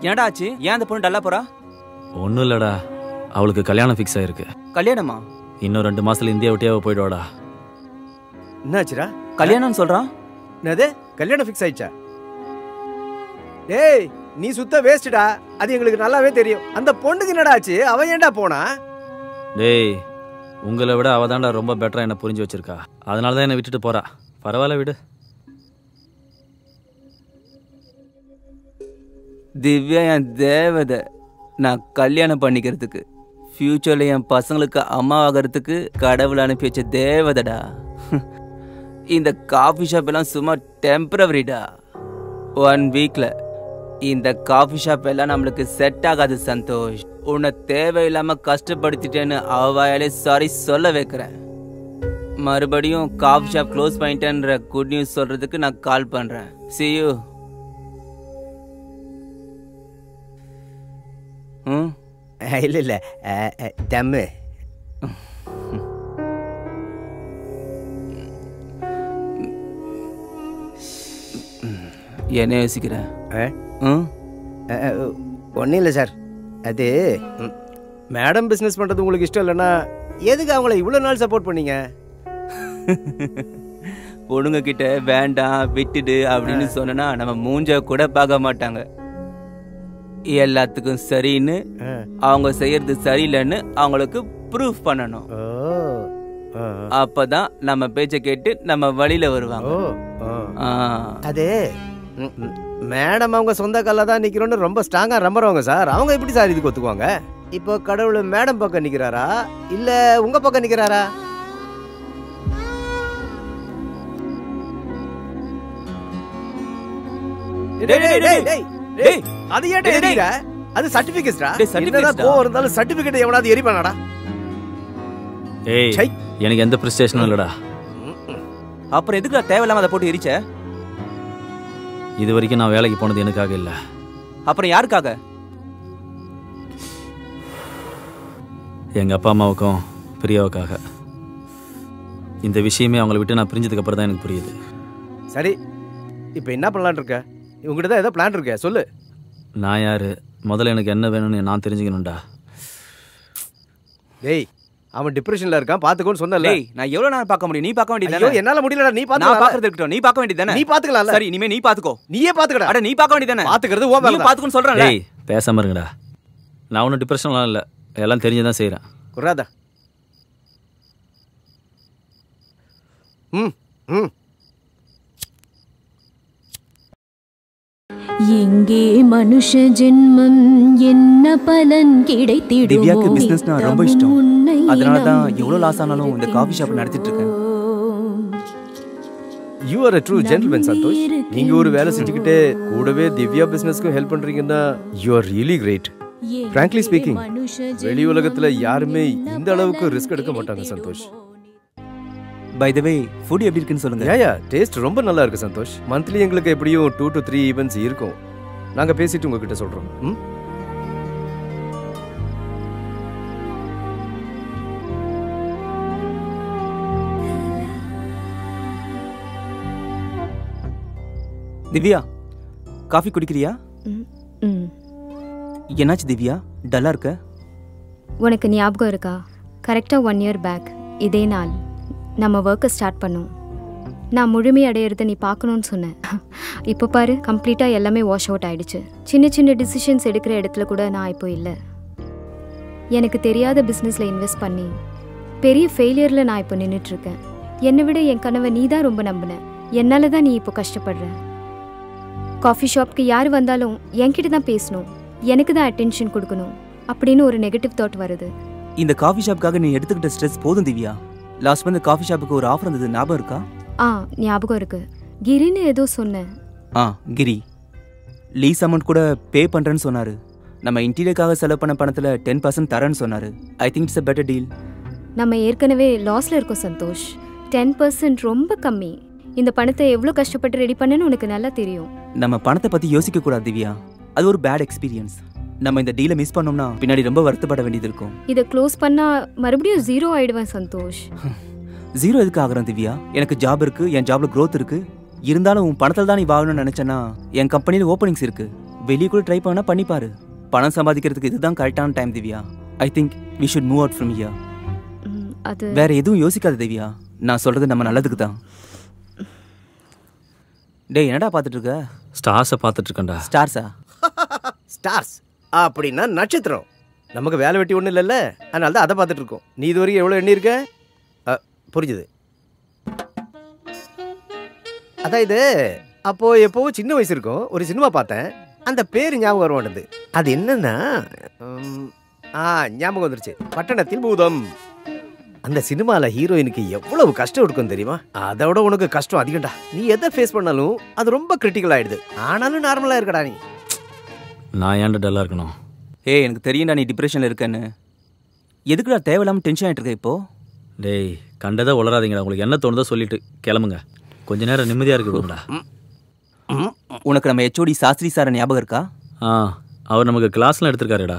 என்னடா ஆச்சு? ஏன் அந்த பொண்ணு டல்லா போறா? ஒன்றும் இல்லைடா, அவளுக்கு கல்யாணம் ஃபிக்ஸ் ஆயிருக்கு. கல்யாணமா? இன்னும் 2 மாசத்துல இந்தியா விட்டியாவை போயிடுவாடா. என்னாச்சுடா? கல்யாணம்னு சொல்றான். என்னது கல்யாணம் ஃபிக்ஸ் ஆயிடுச்சா? டேய் நீ சுத்த வேஸ்ட்டா. அது எங்களுக்கு நல்லாவே தெரியும். அந்த பொண்ணுக்கு என்னடா ஆச்சு? அவ ஏன்டா போனா? டேய் உங்களை விட அவ தான்டா ரொம்ப பெட்டரா என்ன புரிஞ்சு வச்சிருக்கா. அதனால தான் என்னை விட்டுட்டு போறா. பரவாயில்ல விடு. திவ்யா என் தேவதை. நான் கல்யாணம் பண்ணிக்கிறதுக்கு, ஃபியூச்சர்ல என் பசங்களுக்கு அம்மா ஆகிறதுக்கு கடவுள் அனுப்பி வச்ச தேவதடா. இந்த காஃபி ஷாப் எல்லாம் சும்மா டெம்பரவரிடா. 1 வீக்ல இந்த காஃபி ஷாப் எல்லாம் நம்மளுக்கு செட் ஆகாது சந்தோஷ். உன்னை தேவையில்லாம கஷ்டப்படுத்திட்டேன்னு அவாயாலே சாரி சொல்ல வைக்கிறேன். மறுபடியும் காஃபி ஷாப் க்ளோஸ் பண்ணிட்டேன்ற குட் நியூஸ் சொல்றதுக்கு நான் கால் பண்றேன். See you. இல்ல இல்ல தம்மு. என்ன யோசிக்கிறேன்? ஒன்றும் இல்லை சார். அது மேடம் பிஸ்னஸ் பண்ணுறது உங்களுக்கு இஷ்டம் இல்லைன்னா எதுக்கு அவங்கள இவ்வளோ நாள் சப்போர்ட் பண்ணீங்க? பொண்ணுங்க கிட்ட வேண்டாம் விட்டுடு அப்படின்னு சொன்னா நம்ம மூஞ்ச கூட பார்க்க மாட்டாங்க. எல்லாத்துக்கும் சரின்னு அவங்க செய்யறது சரியில்லைன்னு அவங்களுக்கு ப்ரூஃப் பண்ணணும். அப்பதான் நம்ம பேச்ச கேட்டு நம்ம வழியில வருவாங்க. அது மேடம் அவங்க சொந்த கால தான் நிக்கிறோன்னு ரொம்ப ஸ்ட்ராங்கா நம்புறவங்க சார். அவங்க எப்படி சார் இதுக்கு ஒத்துக்குவாங்க? இப்போ கடவுள் மேடம் பக்கம் நிக்கிறாரா இல்ல உங்க பக்கம் நிக்கிறாரா? அது ஏன் அது சர்டிபிகேட்ஸ்டா? என்னதான் கோவம் இருந்தாலும் சர்டிபிகேட் எவனாவது எரிப்பானடா? ஏய் எனக்கு எந்த பிரஸ்டேஷனும் இல்லடா. அப்புறம் எதுக்கு தேவையில்லாம அதை போட்டு எரிச்ச? இது வரைக்கும் நான் வேலைக்கு போனது எனக்காக இல்ல. அப்புறம் யாருக்காக? எங்க அப்பா அம்மாவுக்கும் பிரியாவுக்காக. இந்த விஷயமே அவங்களை விட்டு நான் பிரிஞ்சதுக்கு அப்புறம் தான் எனக்கு புரியுது. சரி இப்போ என்ன பண்ணலான்னு இருக்க? உங்ககிட்ட தான் ஏதோ பிளான் இருக்க, சொல்லு. நான் யாரு? முதல்ல எனக்கு என்ன வேணும்னு நான் தெரிஞ்சுக்கணும்டா. டேய் அவன் டிப்ரெஷன்ல இருக்கான், பாத்துக்கோன்னு சொன்னல. நான் எவ்வளவு நேரம் பார்க்க முடியும்? நீ பார்க்க வேண்டியது. ஐயோ என்னால முடியலடா. நீ பாத்து. நான் பார்க்கிறது இருக்கட்டும், நீ பார்க்க வேண்டியது தானே? நீ பாத்துக்கலாம்ல. சரி இனிமே நீ பாத்துக்கோ. நீயே பாத்துக்கடா. அட நீ பார்க்க வேண்டியது தானே? பாத்துக்கிறது ஓ மேல. நீ பாத்துக்கோன்னு சொல்றேன்ல. டேய் பேசாம இருங்கடா. நான் ஒன்றும் டிப்ரெஷன்லாம் இல்லை, எல்லாம் தெரிஞ்சுதான் செய்கிறேன். குர்ராதா. எங்கே மனுஷ ஜென்மம் என்ன பலன் கிடைத்திடுமோ? திவ்யாக்கு பிசினஸ்னா ரொம்ப இஷ்டம். அதனால தான் எவ்வளவு லாஸ் ஆனாலும் இந்த காபி ஷாப் நடத்திட்டு இருக்கேன். You are a true gentleman Santhosh. நீங்க ஒரு வேலை செஞ்சுக்கிட்டே கூடவே திவ்யா பிசினஸ்க்கு ஹெல்ப் பண்றீங்கன்னா you are really great. Frankly speaking, வெளி உலகத்துல யாருமே இந்த அளவுக்கு ரிஸ்க் எடுக்க மாட்டாங்க Santhosh. By the way, food எப்படி இருக்குன்னு சொல்லுங்க. யா டேஸ்ட் ரொம்ப நல்லா இருக்கு சந்தோஷ். மந்த்லி எங்களுக்கு எப்படியும் 2 to 3 ஈவென்ட்ஸ் இருக்கும். நாங்க பேசிட்டு உங்ககிட்ட சொல்றோம். திவ்யா காஃபி குடிக்கிறியா? என்னாச்சு திவ்யா டல்லா இருக்க? உனக்கு ஞாபகம் இருக்கா? கரெக்டாக 1 year பேக் இதே நாள் நம்ம ஒர்க்கை ஸ்டார்ட் பண்ணோம். நான் முழுமை அடையிறத நீ பார்க்கணுன்னு சொன்னேன். இப்போ பாரு, கம்ப்ளீட்டாக எல்லாமே வாஷ் அவுட் ஆகிடுச்சு. சின்ன சின்ன டிசிஷன்ஸ் எடுக்கிற இடத்துல கூட நான் இப்போ இல்லை. எனக்கு தெரியாத பிஸ்னஸில் இன்வெஸ்ட் பண்ணி பெரிய ஃபெயிலியரில் நான் இப்போ நின்றுட்டுருக்கேன். என்னை விட என் கனவை நீ தான் ரொம்ப நம்பின. என்னால் தான் நீ இப்போ கஷ்டப்படுற. காஃபி ஷாப்க்கு யார் வந்தாலும் என்கிட்ட தான் பேசணும், எனக்கு தான் அட்டென்ஷன் கொடுக்கணும் அப்படின்னு ஒரு நெகட்டிவ் தாட் வருது. இந்த காஃபி ஷாப்புக்காக நீ எடுத்துக்கிட்ட ஸ்ட்ரெஸ் போதும் திவ்யா. லாஸ்ட் மந்த் காஃபி ஷாப்புக்கு ஒரு ஆஃபர் வந்தது, ஞாபகம் இருக்கா? ஞாபகம் இருக்கு. கிரின்னு ஏதோ சொன்னேன். கிரி லீஸ் அமௌண்ட் கூட பே பண்ணுறேன்னு சொன்னார். நம்ம இன்டீரியருக்காக செலவு பண்ண பணத்தில் 10% தரேன்னு சொன்னார். I think it's a better deal. நம்ம ஏற்கனவே லாஸில் இருக்கோம் சந்தோஷ். 10% ரொம்ப கம்மி. இந்த பணத்தை எவ்வளோ கஷ்டப்பட்டு ரெடி பண்ணேன்னு உனக்கு நல்லா தெரியும். நம்ம பணத்தை பற்றி யோசிக்க கூடாது திவ்யா, அது ஒரு பேட் எக்ஸ்பீரியன்ஸ். நம்ம இந்த டீலை மிஸ் பண்ணோம்னா பின்னாடி ரொம்ப வருத்தப்பட வேண்டியது இருக்கும். இதை க்ளோஸ் பண்ணா மறுபடியும் 0 ஆயிடுவேன் சந்தோஷ். 0 எதுக்கு ஆகிறோம் திவ்யா? எனக்கு ஜாப் இருக்கு, என் ஜாப்ல growth இருக்கு. இருந்தாலும் உன் பணத்தில் தான் நீ வாங்கணும்னு நினைச்சேன்னா என் கம்பெனியில் ஓப்பனிங்ஸ் இருக்கு. வெளியே கூட ட்ரை பண்ணா பண்ணிப்பாரு. பணம் சம்பாதிக்கிறதுக்கு இதுதான் கரெக்டான time Divya. I think we should move out from here. அது வேற எதுவும் யோசிக்காத திவ்யா. நான் சொல்றது நம்ம நல்லதுக்கு தான். டேய் என்னடா பார்த்துட்டு இருக்க? ஸ்டார்ஸை பார்த்துட்டு இருக்கேன்டா. ஸ்டார்ஸா? ஸ்டார்ஸ் அப்படின்னா நட்சத்திரம். நமக்கு வேலை வெட்டி ஒன்றும் இல்லைல்ல, அதனால தான் அதை பார்த்துட்டு இருக்கோம். நீ இது வரைக்கும் எவ்வளோ எண்ணி இருக்க? புரிஞ்சுது. அதான் இது. அப்போ எப்போவும் சின்ன வயசு இருக்கும், ஒரு சினிமா பார்த்தேன். அந்த பேர் ஞாபகம் வர மாட்டேது. அது என்னன்னா ஞாபகம் வந்துருச்சு, பட்டணத்தில் பூதம். அந்த சினிமாவில் ஹீரோயினுக்கு எவ்வளவு கஷ்டம் இருக்கும் தெரியுமா? அதோட உனக்கு கஷ்டம் அதிகம்டா. நீ எதை ஃபேஸ் பண்ணாலும் அது ரொம்ப கிரிட்டிக்கல் ஆயிடுது. ஆனாலும் நார்மலாக இருக்கடா நீ. நான் ஏன்டா டல்லாக இருக்கணும்? ஏய் எனக்கு தெரியும்டா நீ டிப்ரெஷனில் இருக்கேன்னு. எதுக்குடா தேவையில்லாமல் டென்ஷன் ஆகிட்டு இருக்க இப்போ? டேய் கண்டதை உளராதீங்கடா. உங்களுக்கு என்ன தோணுதோ சொல்லிட்டு கிளம்புங்க. கொஞ்ச நேரம் நிம்மதியாக இருக்குதுடா. உனக்கு நம்ம ஹெச்ஓடி சாஸ்திரி சாரை ஞாபகம் இருக்கா? அவர் நமக்கு கிளாஸ்லாம் எடுத்திருக்காருடா.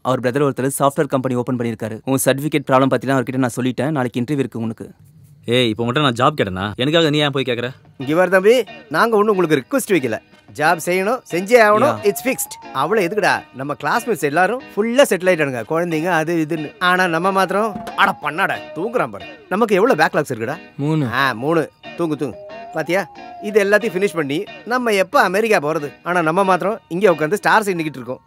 அவர் பிரதர் ஒருத்தர் சாஃப்ட்வேர் கம்பெனி ஓப்பன் பண்ணியிருக்காரு. உன் சர்டிஃபிகேட் ப்ராப்ளம் பற்றிலாம் அவர்கிட்ட நான் சொல்லிட்டேன். நாளைக்கு இன்டர்வியூ இருக்கு உனக்கு. ஏய் இப்போ மட்டும் நான் ஜாப் கேட்டேனா? எனக்காக நீ ஏன் போய் கேட்குற? இங்கே வர தம்பி, நாங்கள் ஒன்றும் உங்களுக்கு ரிக்வஸ்ட் வைக்கல. ஜாப் செய்யணும், செஞ்சே ஆகணும். It's fixed. அவ்வளோ எதுக்குடா? நம்ம கிளாஸ்மேட்ஸ் எல்லாரும் ஃபுல்லாக செட்டில் ஆகிட்டானுங்க, குழந்தைங்க அது இதுன்னு. ஆனால் நம்ம மாத்திரம் அட பண்ணாட தூங்குறான் பாரு. நமக்கு எவ்வளோ பேக்லாக்ஸ் இருக்குடா? 3. தூங்கு. பாத்தியா, இது எல்லாத்தையும் ஃபினிஷ் பண்ணி நம்ம எப்போ அமெரிக்கா போகிறது? ஆனால் நம்ம மாத்திரம் இங்கே உட்காந்து ஸ்டார்ஸ் எண்ணிக்கிட்டு இருக்கோம்.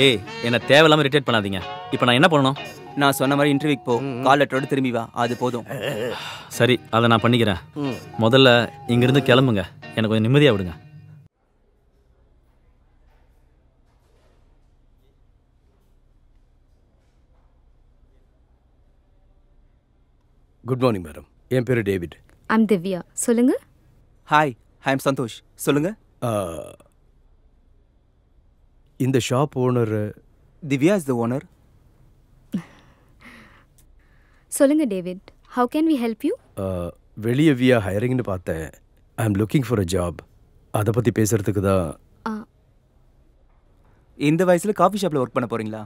ஏய் என்ன தேவையில்லாமல் ரிட்டேட் பண்ணாதீங்க. இப்போ நான் என்ன பண்ணணும்? நான் சொன்ன மாதிரி இன்டர்வியூக்கு போ. கால் லெட்டரோடு திரும்பி வா, அது போதும். சரி அதை நான் பண்ணிக்கிறேன். முதல்ல இங்கிருந்து கிளம்புங்க, எனக்கு கொஞ்சம் நிம்மதியாக விடுங்க. Good morning madam. என் பேர் டேவிட். ஐம் திவ்யா. சொல்லுங்க. Hi, I am Santosh. சொல்லுங்க. இந்த shop owner Divya is the owner. சொல்லுங்க David, how can we help you? வெளியே வியா ஹையரிங்னு பார்த்தேன். I am looking for a job. அதை பற்றி பேசுறதுக்கு தான். இந்த வயசில் காஃபி ஷாப்பில் ஒர்க் பண்ண போகிறீங்களா?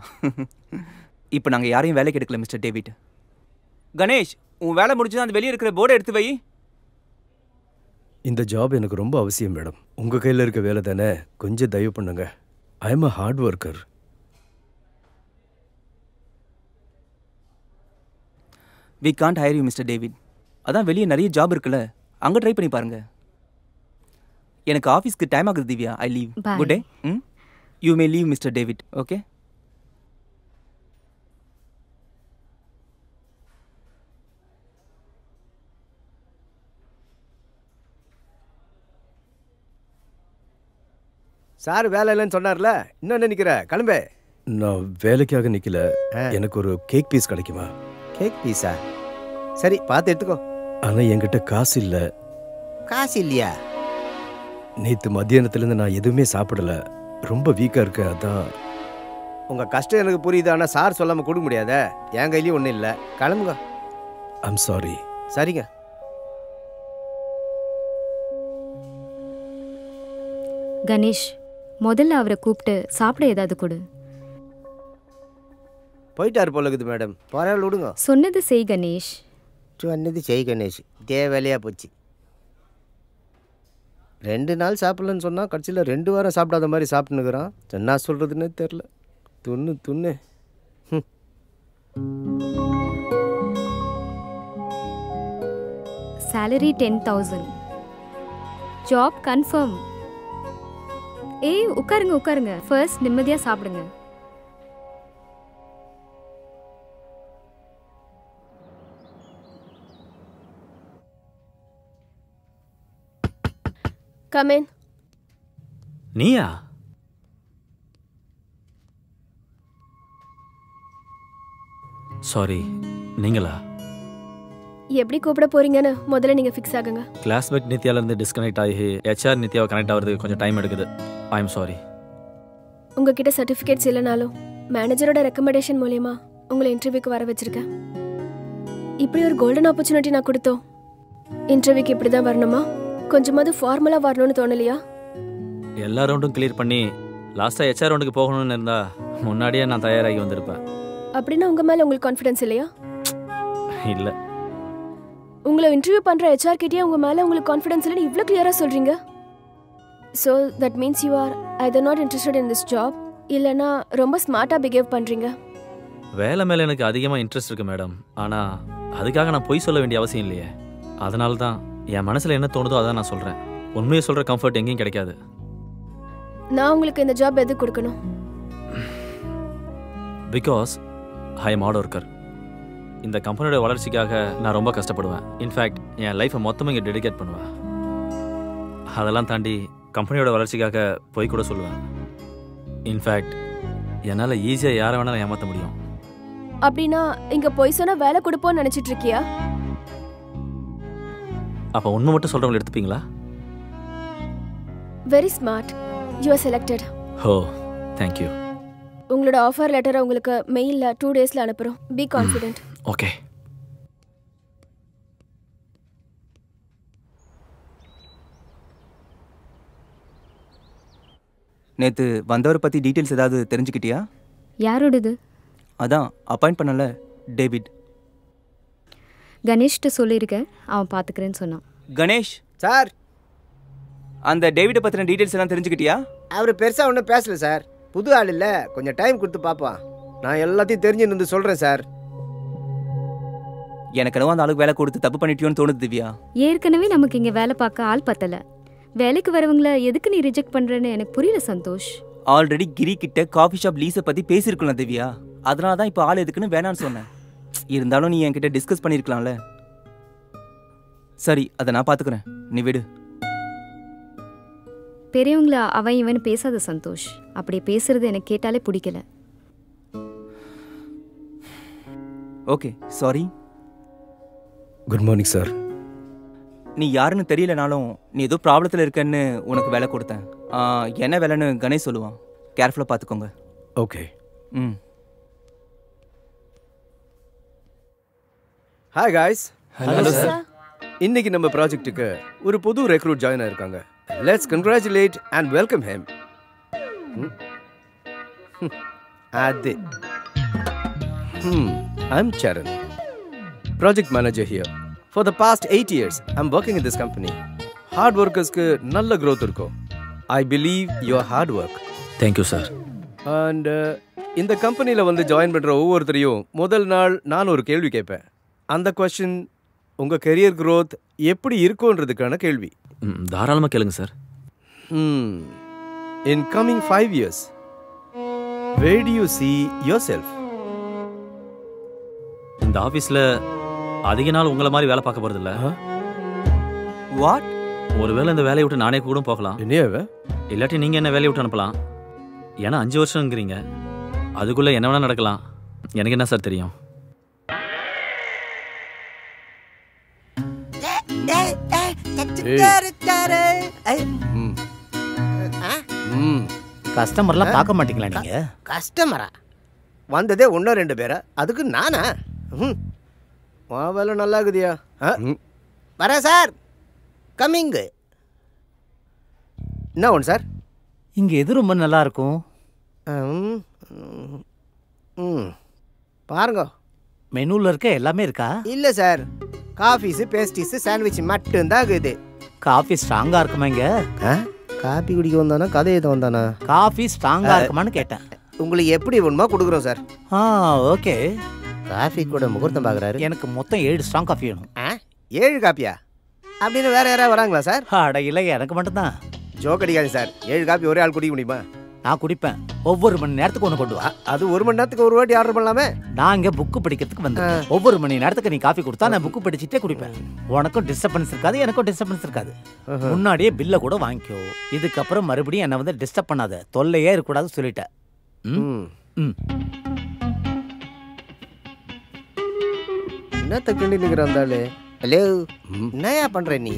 இப்போ நாங்கள் யாரையும் வேலைக்கு எடுக்கல மிஸ்டர் டேவிட். கணேஷ், உன் வேலை முடிச்சுதான் அந்த வெளியே இருக்கிற போர்டை எடுத்து வை. இந்த ஜாப் எனக்கு ரொம்ப அவசியம் மேடம். உங்கள் கையில் இருக்க வேலை தானே, கொஞ்சம் தயவு பண்ணுங்க. I am a hard worker. We can't hire you mister David. அதான் வெளியே நிறைய ஜாப் இருக்குல்ல, அங்கே ட்ரை பண்ணி பாருங்க. எனக்கு ஆஃபீஸ்க்கு டைம் ஆகுது Divya. I leave. Good day. You may leave mister David. Okay. Sir வேலை இல்லைன்னு சொன்னார்ல, இன்னும் என்ன நிற்கிற? கிளம்பு. நான் வேலைக்காக நிற்கல. எனக்கு ஒரு கேக் பீஸ் கிடைக்குமா? கேக் பீஸா? சரி பார்த்து எடுத்துக்கோ. ஆனால் என்கிட்ட காசு இல்லை. காசு இல்லையா? நேற்று மத்தியானத்துலேருந்து நான் எதுவுமே சாப்பிடல, ரொம்ப வீக்காக இருக்கு. அதான். உங்கள் கஷ்டம் எனக்கு புரியுது, ஆனால் சார் சொல்லாமல் கொடுக்க முடியாத. என் கையிலையும் ஒன்றும் இல்லை. கிளம்புங்க. I'm sorry. சரிங்க. கணேஷ், முதல்ல அவரை கூப்பிட்டு சாப்பிட ஏதாவது கொடு. போயிட்டாரு போல இருக்குது மேடம். பரவாயில்ல விடுங்க. சொன்னது செய் கணேஷ். சொன்னது செய் கணேஷ். இதே வேலையாக போச்சு. 2 நாள் சாப்பிட்லன்னு சொன்னால் கடைசியில் 2 வாரம் சாப்பிடாத மாதிரி சாப்பிட்டுன்னுக்குறான். என்ன சொல்கிறதுன்னு தெரில. துண்ணு salary 10,000. Job confirm. ஏய் உட்காருங்க. ஃபர்ஸ்ட் நிம்மதியாக சாப்பிடுங்க. Come in. நீயா? சாரி, நீங்களா? எப்படி கூப்பிட போறீங்கன்னு முதல்ல நீங்க ஃபிக்ஸ் ஆகுங்க. கிளாஸ்மேட் நித்யாலேருந்து டிஸ்கனெக்ட் ஆகி ஹெச்ஆர் நித்யாவை கனெக்ட் ஆகிறதுக்கு கொஞ்சம் டைம் எடுக்குது. I am sorry. உங்ககிட்ட சர்டிஃபிகேட்ஸ் இல்லைனாலும் மேனேஜரோட ரெக்கமெண்டேஷன் மூலமா உங்களை இன்டர்வியூக்கு வர வச்சிருக்கேன். இப்படி ஒரு கோல்டன் ஆப்பர்ச்சுனிட்டி நான் கொடுத்தோம். இன்டர்வியூக்கு இப்படி தான் வரணுமா? கொஞ்சமாவது ஃபார்மலாக வரணும்னு தோணலையா? எல்லா ரவுண்டும் கிளியர் பண்ணி லாஸ்ட்டாக ஹெச்ஆர் ரவுண்டுக்கு போகணும்னு இருந்தா முன்னாடியே நான் தயாராகி வந்திருப்பேன். அப்படின்னா உங்க மேல உங்களுக்கு கான்ஃபிடன்ஸ் இல்லையா? இல்லை. உங்களை இன்டர்வியூ பண்ற ஹெச்ஆர் கிட்டே உங்க மேல உங்களுக்கு கான்ஃபிடன்ஸ் இல்லைன்னு இவ்வளோ கிளியரா சொல்றீங்க. So that means you are Hyder not interested in this job இல்லைன்னா ரொம்ப ஸ்மார்ட்டாக பிஹேவ் பண்ணுறீங்க. வேலை மேலே எனக்கு அதிகமாக இன்ட்ரெஸ்ட் இருக்குது மேடம். ஆனால் அதுக்காக நான் பொய் சொல்ல வேண்டிய அவசியம் இல்லையே. அதனால தான் என் மனசில் என்ன தோணுதோ அதான் நான் சொல்கிறேன். உண்மையை சொல்கிற கம்ஃபர்ட் எங்கேயும் கிடைக்காது. நான் உங்களுக்கு இந்த ஜாப் எது கொடுக்கணும்? Because I am hard worker. இந்த கம்பெனியோட வளர்ச்சிக்காக நான் ரொம்ப கஷ்டப்படுவேன். இன்ஃபேக்ட் என் லைஃப்பை மொத்தமாக இங்கே டெடிகேட் பண்ணுவேன். அதெல்லாம் தாண்டி கம்பெனியோட வளர்ச்சிக்காக போய் கூட சொல்லுவேன். இன்ஃபேக்ட் என்னால் ஈஸியாக யாரை வேணாலும் ஏமாற்ற முடியும். அப்படின்னா இங்கே போய் சொன்னால் வேலை கொடுப்போன்னு நினச்சிட்டு இருக்கியா? அப்போ உண்மை மட்டும் சொல்கிறவங்களை எடுத்துப்பீங்களா? Very smart. You are selected. Oh, thank you. உங்களோட ஆஃபர் லெட்டரை உங்களுக்கு மெயிலில் 2 daysல அனுப்புகிறோம். Be confident. ஓகே. நேற்று வந்தவரை பற்றி டீட்டெயில்ஸ் ஏதாவது தெரிஞ்சுக்கிட்டியா? யாரோடது? அதான் அப்பாயிண்ட் பண்ணல, டேவிட். கணேஷ்கிட்ட சொல்லியிருக்கேன், அவன் பார்த்துக்கிறேன்னு சொன்னான். கணேஷ் சார், அந்த டேவிட்டை பற்றின டீட்டெயில்ஸ் எல்லாம் தெரிஞ்சுக்கிட்டியா? அவர் பெருசாக ஒன்றும் பேசல சார். புது ஆள் இல்லை, கொஞ்சம் டைம் கொடுத்து பார்ப்பான். நான் எல்லாத்தையும் தெரிஞ்சுன்னு சொல்கிறேன் சார். எனக்கு என்னவோ அந்த ஆளுக்கு வேலை கொடுத்து தப்பு பண்ணிட்டியோன்னு தோணுது திவ்யா. ஏற்கனவே நமக்கு இங்கே வேலை பார்க்க ஆள் பத்தலை. வேலைக்கு வரவங்கள எதுக்கு நீ ரிஜெக்ட் பண்ணுறேன்னு எனக்கு புரியல சந்தோஷ். ஆல்ரெடி கிரி கிட்ட காஃபி ஷாப் லீஸை பற்றி பேசியிருக்கலாம் திவ்யா. அதனால தான் இப்போ ஆள் எதுக்குன்னு வேணான்னு சொன்னேன். இருந்தாலும் நீ என்கிட்ட டிஸ்கஸ் பண்ணியிருக்கலாம்ல. சரி, அதை நான் பார்த்துக்கிறேன், நீ விடு. பெரியவங்கள அவன் இவன் பேசாத சந்தோஷ். அப்படி பேசுறது எனக்கு கேட்டாலே பிடிக்கல. Okay, sorry. Good morning sir. நீ யாருன்னு தெரியலனாலும் நீ ஏதோ ப்ராப்ளத்தில் இருக்கன்னு உனக்கு வேலை கொடுத்தேன். என்ன வேலைன்னு கணேஷ் சொல்லுவான். கேர்ஃபுல்லாக பார்த்துக்கோங்க. ஓகே. ம். Hi guys. Hello sir. இன்னைக்கு நம்ம ப்ராஜெக்ட்டுக்கு ஒரு புது ரெக்ரூட் ஜாயின் ஆயிருக்காங்க. Let's congratulate and welcome him. அது I'm Charan, project manager here. For the past 8 years, I'm working in this company. Hard workersக்கு நல்ல growth இருக்கும். I believe your hard work. Thank you sir. And இந்த கம்பெனியில் வந்து join பண்ணுற ஒவ்வொருத்தரையும் முதல் நாள் நான் ஒரு கேள்வி கேட்பேன். அந்த கொஸ்டின் உங்கள் கெரியர் growth எப்படி இருக்குன்றதுக்கான கேள்வி. தாராளமாக கேளுங்க sir. In coming 5 years, where do you see yourself? இந்த ஆஃபீஸில் அதிக நாள் உங்களை மாதிரி வேலை பார்க்க போகிறதில்ல. வாட்? ஒருவேளை இந்த வேலையை விட்டு நானே கூட போகலாம். என்னையாவே? இல்லாட்டி நீங்கள் என்ன வேலையை விட்டு அனுப்பலாம். ஏன்னா 5 வருஷங்கிறீங்க, அதுக்குள்ளே என்ன வேணால் நடக்கலாம். எனக்கு என்ன சார் தெரியும்? கஸ்டமர்லாம் பார்க்க மாட்டீங்களா நீங்க? கஸ்டமரா வந்ததே 1-2 பேரா, அதுக்கு நானா? வேலை நல்லா இருக்குதியா? வரேன் சார், கம்மிங்கு. என்ன ஒன்று சார்? இங்க எது ரொம்ப நல்லா இருக்கும்? பாருங்க, மெனுல இருக்க எல்லாமே இருக்கா? இல்லை சார், காஃபீஸு, பேஸ்ட்ரீஸு, சாண்ட்விச் மட்டும்தான் இருக்குது. காஃபி ஸ்ட்ராங்கா இருக்குமா இங்க? காஃபி குடிக்க வந்தானா கதை எதுவும் வந்தானா? காஃபி ஸ்ட்ராங்கா இருக்குமான்னு கேட்டேன். உங்களுக்கு எப்படி வேணுமா கொடுக்குறோம் சார். ஓகே. காஃபி கூட முகூர்த்தம் பார்க்குறாரு. எனக்கு மொத்தம் 7 ஸ்ட்ராங் காஃபி வேணும். 7 காப்பியா? அப்படின்னு வேற யாராவது வராங்களா சார்? அட இல்லை, எனக்கு மட்டும்தான். ஜோக் அடிக்காது சார். 7 காப்பி ஒரே ஆள் குடிக்க முடியுமா? நான் குடிப்பேன். ஒவ்வொரு மணி நேரத்துக்கு ஒன்று கொண்டு வா. அது 1 மணி நேரத்துக்கு ஒரு வாட்டி ஆர்டர் பண்ணலாமே. நான் இங்கே புக்கு படிக்கிறதுக்கு வந்தேன். ஒவ்வொரு மணி நேரத்துக்கு நீ காஃபி கொடுத்தா நான் புக்கு படிச்சுட்டே குடிப்பேன். உனக்கும் டிஸ்டர்பன்ஸ் இருக்காது, எனக்கும் டிஸ்டர்பன்ஸ் இருக்காது. முன்னாடியே பில்லை கூட வாங்கிக்கோ. இதுக்கப்புறம் மறுபடியும் என்னை வந்து டிஸ்டர்ப் பண்ணாத, தொல்லையே இருக்கக்கூடாது சொல்லிட்டேன். என்ன தக்கண்டி நிற்கிறாந்தாலே? ஹலோ, என்னையா பண்ற நீ?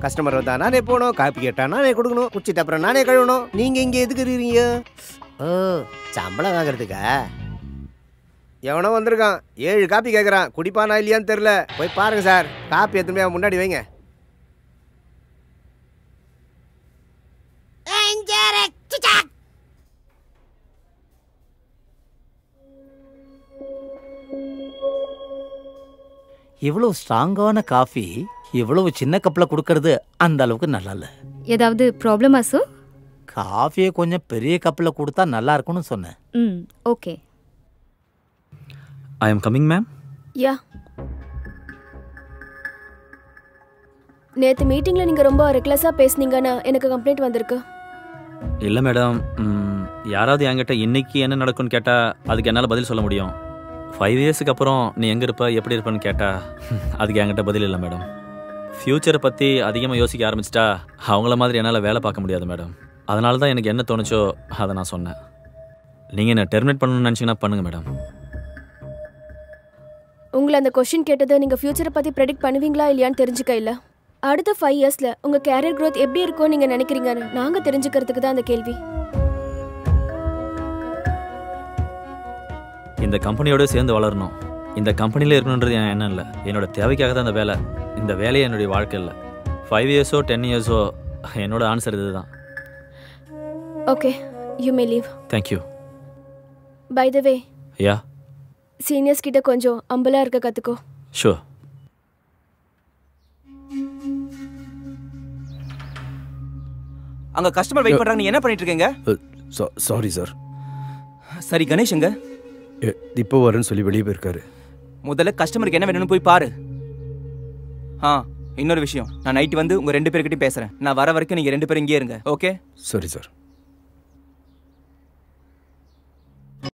கஸ்டமர் வந்தா நானே போகணும், காப்பி கேட்டா நானே கொடுக்கணும், குடிச்சிட்டு அப்புறம் நானே கழுவணும். நீங்க இங்க எதுக்கு இருக்கீங்க? ஓ, சம்பளம் வாங்குறதுக்கா? எவனோ வந்திருக்கான், 7 காப்பி கேட்குறான். குடிப்பானா இல்லையான்னு தெரியல. போய் பாருங்க சார். காப்பி எத்தனை முன்னாடி வைங்க. இவ்வளவு ஸ்ட்ராங்கான காஃபி இவ்வளவு சின்ன கப்பில் கொடுக்கறது அந்த அளவுக்கு நல்லா இல்லை. ஏதாவது ப்ராப்ளமா சார்? காஃபியை கொஞ்சம் பெரிய கப்பில் கொடுத்தா நல்லா இருக்கும்னு சொன்னேன். ம் okay. I am coming ma'am. Yeah, நேற்று மீட்டிங்கில் நீங்கள் ரொம்ப ரெக்லஸாக பேசுனீங்கன்னா எனக்கு கம்ப்ளைண்ட் வந்திருக்கு. இல்லை மேடம், யாராவது என்கிட்ட இன்னைக்கு என்ன நடக்கும்னு கேட்டால் அதுக்கு என்னால் பதில் சொல்ல முடியும். 5 இயர்ஸுக்கு அப்புறம் நீ எங்கே இருப்ப எப்படி இருப்பேன்னு கேட்டால் அதுக்கு என்கிட்ட பதில் இல்லை மேடம். ஃப்யூச்சரை பற்றி அதிகமாக யோசிக்க ஆரம்பிச்சிட்டா அவங்கள மாதிரி என்னால் வேலை பார்க்க முடியாது மேடம். அதனால தான் எனக்கு என்ன தோணுச்சோ அதை நான் சொன்னேன். நீங்கள் என்ன டெர்மினேட் பண்ணணும்னு நினச்சிங்கன்னா பண்ணுங்கள் மேடம். உங்களை அந்த கொஷின் கேட்டது நீங்கள் ஃப்யூச்சரை பற்றி ப்ரெடிக்ட் பண்ணுவீங்களா இல்லையான்னு தெரிஞ்சுக்க இல்லை. அடுத்த 5 இயர்ஸில் உங்கள் கேரியர் க்ரோத் எப்படி இருக்கும்னு நீங்கள் நினைக்கிறீங்கன்னு நாங்கள் தெரிஞ்சுக்கிறதுக்கு தான் அந்த கேள்வி. இந்த கம்பெனியோட சேர்ந்து வளரணும், இந்த கம்பெனியில் இருக்கணுன்றது என் எண்ணம் இல்லை. என்னோட தேவைக்காக தான் இந்த வேலை. இந்த வேலையை என்னுடைய வாழ்க்கை இல்லை. 5 இயர்ஸோ 10 இயர்ஸோ என்னோட ஆன்சர் இது தான். Okay, you may leave. Thank you. By the way, yeah, seniors கிட்ட கொஞ்சம் அம்பலாக இருக்க கற்றுக்கோ. ஷூர். அங்க கஸ்டமர் வெயிட் பண்றாங்க, நீ என்ன பண்ணிட்டு இருக்கீங்க? Sorry sir. சரி கணேஷ் எங்க? இப்போ வரேன்னு சொல்லி வெளியே போயிருக்காரு. முதல்ல கஸ்டமருக்கு என்ன வேணும்னு போய் பாரு. இன்னொரு விஷயம், நான் நைட்டு வந்து உங்க 2 பேர்கிட்டயும் பேசுறேன். நான் வர வரைக்கும் நீங்க 2 பேரும் இங்கே இருங்க. ஓகே? சரி சார்.